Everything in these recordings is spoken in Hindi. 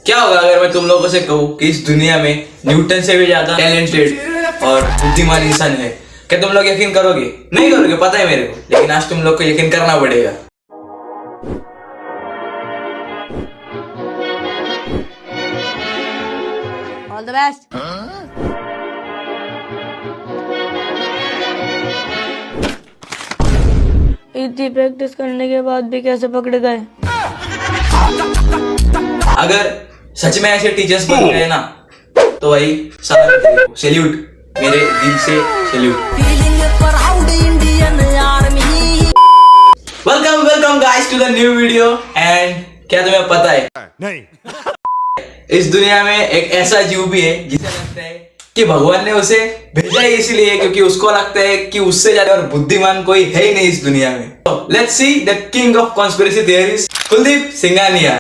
क्या होगा अगर मैं तुम लोगों से कहूँ कि इस दुनिया में न्यूटन से भी ज्यादा टैलेंटेड और बुद्धिमान इंसान है? क्या तुम लोग यकीन करोगे? नहीं करोगे, पता है मेरे को, लेकिन आज तुम लोग को यकीन करना पड़ेगा। All the best. इतनी प्रैक्टिस करने के बाद भी कैसे पकड़े गए? अगर सच में ऐसे टीचर्स बन गए ना तो भाई सैल्यूट, मेरे दिल से salute. Welcome guys to the new video. And क्या तुम्हें पता है, नहीं, इस दुनिया में एक ऐसा जीव भी है जिसे लगता है कि भगवान ने उसे भेजा ही इसलिए क्योंकि उसको लगता है कि उससे ज्यादा और बुद्धिमान कोई है ही नहीं इस दुनिया में। Let's see the king of conspiracy theories, Kuldeep Singhania.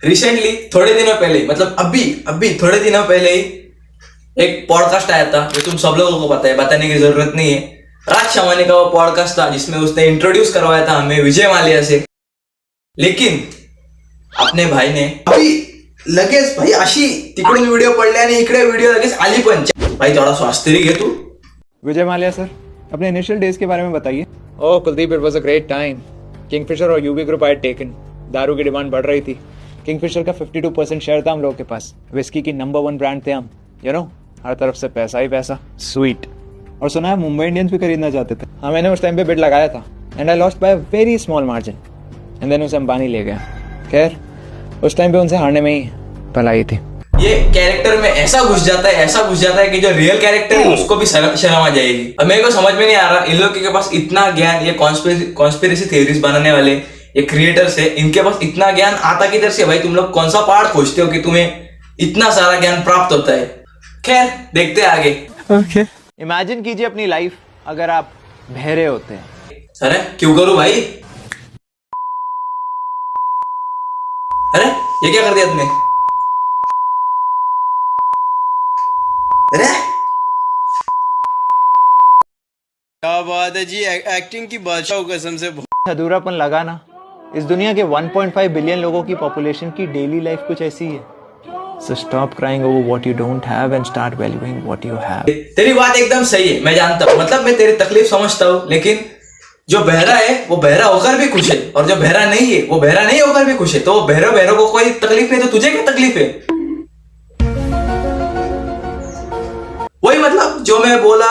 Recently थोड़े दिनों पहले, मतलब अभी थोड़े दिनों पहले ही एक पॉडकास्ट आया था जो तुम सब लोगों को पता है, बताने की जरूरत नहीं है। राज शमानी का वो पॉडकास्ट था जिसमें उसने इंट्रोड्यूस करवाया था हमें विजय माल्या से। लेकिन अपने भाई ने अभी लगेच भाई अशी तिकडून व्हिडिओ पडले आणि इकडे व्हिडिओ लगेच आली पण। भाई थोड़ा स्वास्थ्य घे तू। विजय माल्या सर, अपने इनिशियल डेज के बारे में बताइए। Oh Kuldeep, it was a great time. Kingfisher और यूबी ग्रुप आई टेकन। दारू की डिमांड बढ़ रही थी। किंगफिशर का 52% शेयर था हम लोगों के पास। विस्की की नंबर 1 ब्रांड थे हम। यू नो, हर तरफ से पैसा ही पैसा। स्वीट। और सुना है मुंबई इंडियंस भी खरीदना चाहते थे। हाँ, मैंने उस टाइम पे बिड लगाया था and I lost by a very small margin and then उसे अंबानी ले गया। खैर, उस टाइम पे उनसे हारने में ही भलाई थी। ये कैरेक्टर में ऐसा घुस जाता है कि जो रियल कैरेक्टर है उसको भी शर्म आ जाएगी। अब मेरे को समझ में नहीं आ रहा इन लोगों के पास इतना ज्ञान, ये कॉन्स्पिरेसी थ्योरीज बनाने वाले ये क्रिएटर्स है, इनके पास इतना ज्ञान आता किधर से? भाई तुम लोग कौन सा पार्ट खोजते हो कि तुम्हें इतना सारा ज्ञान प्राप्त होता है? खैर, देखते हैं आगे। ओके, इमेजिन कीजिए अपनी लाइफ अगर आप बहरे होते हैं। अरे क्यों करूं भाई? अरे ये क्या कर दिया तुमने? अरे क्या बात है जी, एक्टिंग की बादशाह कसम से। अधूरापन लगा ना। इस दुनिया के 1.5 बिलियन लोगों की पॉपुलेशन की डेली लाइफ कुछ ऐसी है। So stop crying over what you don't have and start valuing what you have. तेरी बात एकदम सही है, मैं जानता हूँ, मतलब मैं तेरी तकलीफ समझता हूँ, लेकिन जो बहरा है वो बहरा होकर भी खुश है और जो बहरा नहीं है वो बहरा नहीं होकर भी खुश है। तो बहरों को कोई तकलीफ नहीं, तो तुझे क्या तकलीफ है? वही मतलब जो मैं बोला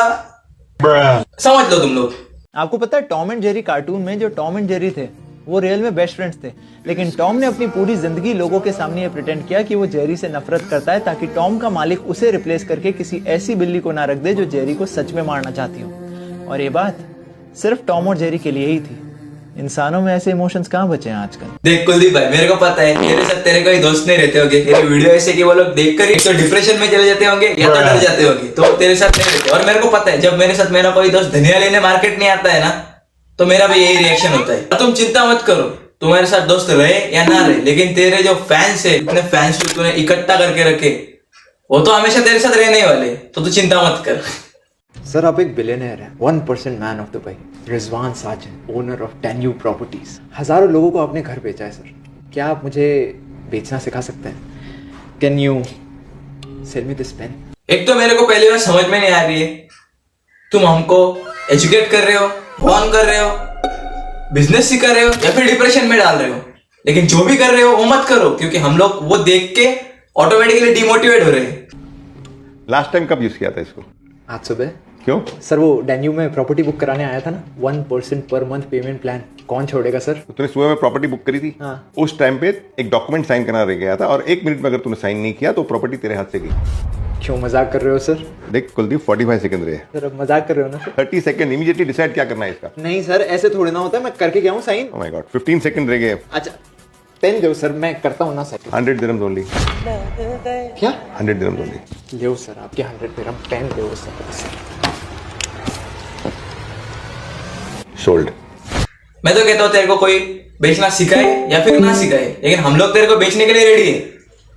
समझ लो तुम लोग। आपको पता है टॉम एंड जेरी कार्टून में जो टॉम एंड जेरी थे वो रियल में बेस्ट फ्रेंड्स थे, लेकिन टॉम ने अपनी पूरी जिंदगी लोगों के सामने ये प्रिटेंड किया कि वो जेरी से नफरत करता है ताकि टॉम का मालिक उसे रिप्लेस करके किसी ऐसी बिल्ली को ना रख दे जो जेरी को सच में मारना चाहती हो। और ये बात सिर्फ टॉम और जेरी के लिए ही थी। इंसानों में ऐसे इमोशंस कहाँ बचे हैं आजकल? देख कुलदीप भाई, मेरे को पता है तेरे साथ तेरे कोई दोस्त नहीं रहते होंगे। तेरे वीडियो ऐसे कि वो लोग देखकर एक तो डिप्रेशन में चले जाते होंगे या तो डर जाते होंगे, तो तेरे साथ नहीं रहते। और मेरे को पता है जब मेरे साथ मेरा कोई दोस्त धनिया लेने मार्केट नहीं आता है ना, तो मेरा भी यही रिएक्शन होता है। तुम चिंता मत करो, तुम्हारे साथ दोस्त रहे या ना रहे, लेकिन तेरे जो फैंस है, इतने फैंस जो तूने इकट्ठा करके रखे, वो तो हमेशा तेरे साथ रहने वाले, तो तू चिंता मत कर। सर, आप एक बिलियनर हैं, 1% man of Dubai, Rizwan Sajid, owner of Danube properties. हजारों लोगों को आपने घर बेचा है सर। क्या आप मुझे बेचना सिखा सकते हैं? Can you sell me this pen? एक तो मेरे को पहली बार समझ में नहीं आ रही है, तुम हमको एजुकेट कर रहे हो, ऑन कर रहे हो, बिजनेस सिखा रहे हो या फिर डिप्रेशन में डाल रहे हो। लेकिन जो भी कर रहे हो वो मत करो, क्योंकि हम लोग वो देख के ऑटोमेटिकली डिमोटिवेट हो रहे हैं। लास्ट टाइम कब यूज किया था इसको? आज सुबह। क्यों? सर, वो डेन्यू में प्रॉपर्टी बुक कराने आया था ना, 1% पर मंथ पेमेंट प्लान। कौन छोड़ेगा सर? तो तूने सुबह में प्रॉपर्टी बुक करी थी। हाँ। उस टाइम पे एक डॉक्यूमेंट साइन करना रह गया था और 1 मिनट में अगर तूने साइन नहीं किया तो प्रॉपर्टी तेरे हाथ से गई। क्यों मजाक कर रहे हो सर? देख कुलदीप, 45 सेकंड रहे। सर, अब मजाक कर रहे हो ना सर? 30 सेकंड इमीडिएटली डिसाइड क्या करना है इसका। नहीं सर, ऐसे थोड़ी ना होता है। मैं करके गया हूँ sign. Oh my god, 15 second रह गए। अच्छा, पेन दो सर, मैं करता हूँ ना साइन। 100 dirhams only. क्या? 100 दिरहम्स ओनली। ले सर, आपके 100 दिरहम। पेन ले सर। सोल्ड। मैं तो कहता हूँ तेरे को कोई बेचना सिखाए या फिर ना सिखाए, लेकिन हम लोग तेरे को बेचने के लिए रेडी है,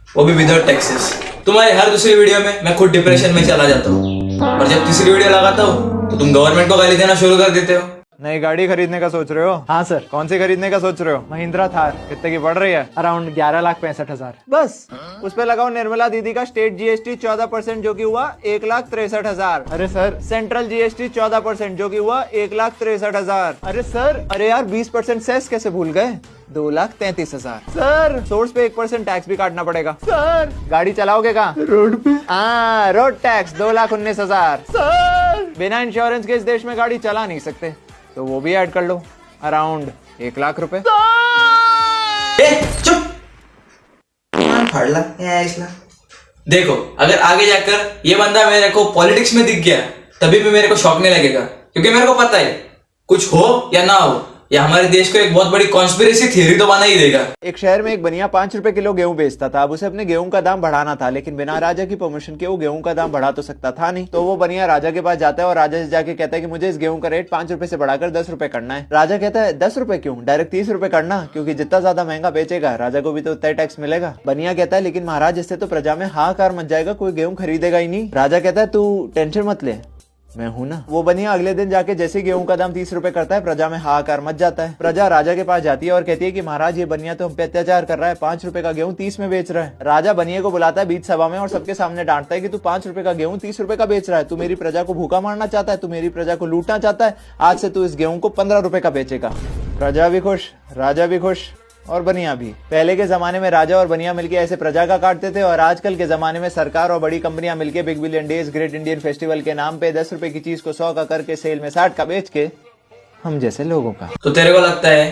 वो भी विदाउट टैक्सेस। तुम्हारे हर दूसरी वीडियो में मैं खुद डिप्रेशन में चला जाता हूँ, और जब तीसरी वीडियो लगाता हूँ तो तुम गवर्नमेंट को गाली देना शुरू कर देते हो। नई गाड़ी खरीदने का सोच रहे हो? हाँ सर। कौन सी खरीदने का सोच रहे हो? महिंद्रा थार। कितने की पड़ रही है? अराउंड 11,65,000। बस उस पे लगाओ निर्मला दीदी का स्टेट जीएसटी 14% जो कि हुआ 1,63,000। अरे सर सेंट्रल जीएसटी 14% जो कि हुआ 1,63,000। अरे सर, अरे यार 20% सेस कैसे भूल गए? 2,33,000। सर सोर्स पे 1% टैक्स भी काटना पड़ेगा। सर गाड़ी चलाओगे कहाँ? रोड पे। हाँ, रोड टैक्स 2,19,000। सर बिना इंश्योरेंस के इस देश में गाड़ी चला नहीं सकते, तो वो भी ऐड कर लो, अराउंड 1,00,000 रुपए। चुप फाड़ ला या इसला। देखो, अगर आगे जाकर ये बंदा मेरे को पॉलिटिक्स में दिख गया तभी भी मेरे को शौक नहीं लगेगा, क्योंकि मेरे को पता है कुछ हो या ना हो, या हमारे देश को एक बहुत बड़ी कॉन्स्पिरेसी थियरी तो बना ही देगा। एक शहर में एक बनिया 5 रुपए किलो गेहूं बेचता था। अब उसे अपने गेहूं का दाम बढ़ाना था, लेकिन बिना राजा की परमिशन के वो गेहूं का दाम बढ़ा तो सकता था नहीं। तो वो बनिया राजा के पास जाता है और राजा से जाके कहता है कि मुझे इस गेहूं का रेट 5 रुपए से बढ़ाकर 10 रुपए करना है। राजा कहता है 10 रुपए क्यों, डायरेक्ट 30 रुपए करना, क्योंकि जितना ज्यादा महंगा बेचेगा राजा को भी तो उतना टैक्स मिलेगा। बनिया कहता है लेकिन महाराज इससे तो प्रजा में हाहाकार मच जाएगा, कोई गेहूं खरीदेगा ही नहीं। राजा कहता है तू टेंशन मत ले, मैं हूं ना। वो बनिया अगले दिन जाके जैसे गेहूं का दाम 30 रुपए करता है, प्रजा में हाहाकार मच जाता है। प्रजा राजा के पास जाती है और कहती है कि महाराज ये बनिया तो हम पे अत्याचार कर रहा है, 5 रुपए का गेहूं 30 में बेच रहा है। राजा बनिया को बुलाता है बीच सभा में और सबके सामने डांटता है कि तू 5 रुपए का गेहूं 30 रुपए का बेच रहा है, तू मेरी प्रजा को भूखा मारना चाहता है, तू मेरी प्रजा को लूटना चाहता है, आज से तू इस गेहूं को 15 रुपए का बेचेगा। प्रजा भी खुश, राजा भी खुश और बनिया भी। पहले के जमाने में राजा और बनिया मिलके ऐसे प्रजा का काटते थे, और आजकल के जमाने में सरकार और बड़ी कंपनियां मिलके big billion days, great Indian festival के नाम पे 10 रुपए की चीज को 100 का करके सेल में 60 का बेच के हम जैसे लोगों का। तो तेरे को लगता है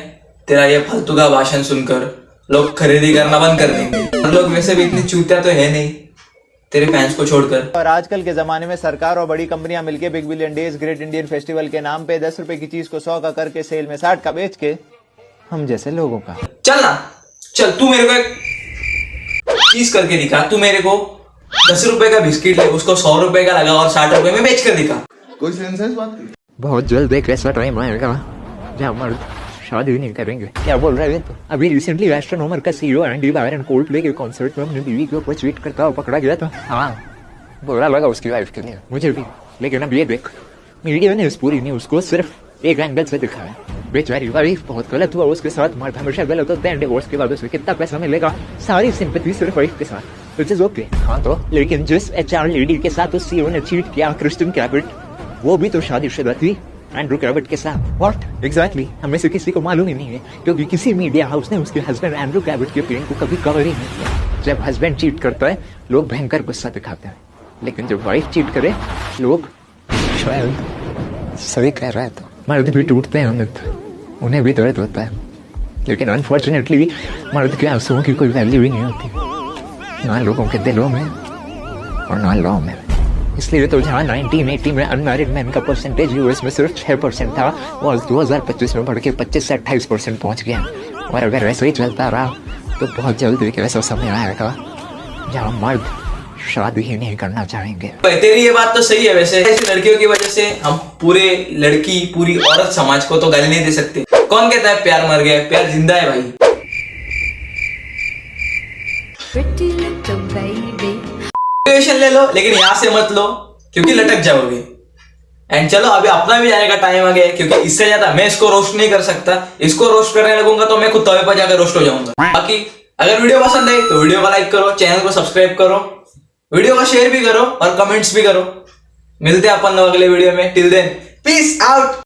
तेरा ये फालतू का भाषण सुनकर लोग खरीदी करना बंद कर देंगे? और लोग वैसे भी इतनी चूतिया तो है नहीं तेरे फैंस को छोड़कर। और आजकल के जमाने में सरकार और बड़ी कंपनियां मिलके big billion days, great Indian festival के नाम पे 10 रुपए की चीज को 100 का करके सेल में 60 का बेच के हम जैसे लोगों का। चल ना, चल तू मेरे को एक चीज करके दिखा। तू मेरे को 10 रुपए का बिस्किट ले, उसको 100 रुपए का लगा और 60 रुपए में बेच कर दिखा। कोई सेंस है इस बात की? बहुत जल्द एक ऐसा टाइम आएगा जब मर्द शादी नहीं करेंगे। क्या बोल रहे हैं? तो अभी रिसेंटली वेस्टर्न होमर का सीईओ एंडी बायरन कोल्डप्ले के कॉन्सर्ट में अपनी बीवी के ऊपर चीट करता हुआ पकड़ा गया था। हाँ, बुरा लगा उसकी वाइफ के लिए, मुझे भी। लेकिन अब ये देख, मीडिया ने इस पूरी न्यूज को सिर्फ एक एंगल से दिखाया। बेचारी वाइफ बहुत गलत हुआ उसके साथ, मर्द हमेशा गलत होते हैं। डिवोर्स के बाद उसे कितना पैसा मिलेगा, सारी सिंपैथी सिर्फ वाइफ के साथ, व्हिच इज ओके। हाँ तो, लेकिन जिस एचआर लेडी के साथ उस सीईओ ने चीट किया, क्रिस्टिन कैबिट, वो भी तो शादीशुदा थी एंड्रू कैबिट के साथ। What exactly? हमें से किसी को मालूम ही नहीं है, क्योंकि किसी मीडिया हाउस ने उसके हस्बैंड एंड्रू कैबिट के पेरेंट को कभी कवर ही नहीं किया। जब हस्बैंड चीट करता है लोग भयंकर गुस्सा दिखाते हैं, लेकिन जब वाइफ चीट करे लोग शायद सही कह रहा है। तो मर्द भी टूटते हैं अमित, उन्हें भी दर्द होता है, लेकिन अनफॉर्चुनेटली मर्द के आंसुओं की कोई वैल्यू ही नहीं होती, ना लोगों के दिलों में और ना लॉ में। इसलिए तो जहाँ 1980 में अनमैरिड मैन का परसेंटेज यूएस में सिर्फ 6% था, वो 2025 में बढ़ के 25 से 28% पहुँच गया। और अगर वैसे ही चलता रहा तो बहुत जल्द एक ऐसा समय आएगा जहाँ मर्द शादी ही नहीं करना चाहेंगे। तेरी ये बात तो सही है। वैसे ऐसी लड़कियों की वजह से हम पूरी औरत समाज को तो गाली नहीं दे सकते। कौन कहता है प्यार मर गया? प्यार जिंदा है भाई। मोटिवेशन ले लो, लेकिन यहाँ से मत लो क्योंकि लटक जाओगे। एंड चलो, अभी अपना भी जाने का टाइम आ गया, क्योंकि इससे ज्यादा मैं इसको रोस्ट नहीं कर सकता। इसको रोस्ट करने लगूंगा तो मैं खुद तवे पर जाकर रोस्ट हो जाऊंगा। बाकी अगर वीडियो पसंद आई तो वीडियो को लाइक करो, चैनल को सब्सक्राइब करो, वीडियो को शेयर भी करो और कमेंट्स भी करो। मिलते हैं अपन लोग अगले वीडियो में। Till then peace out.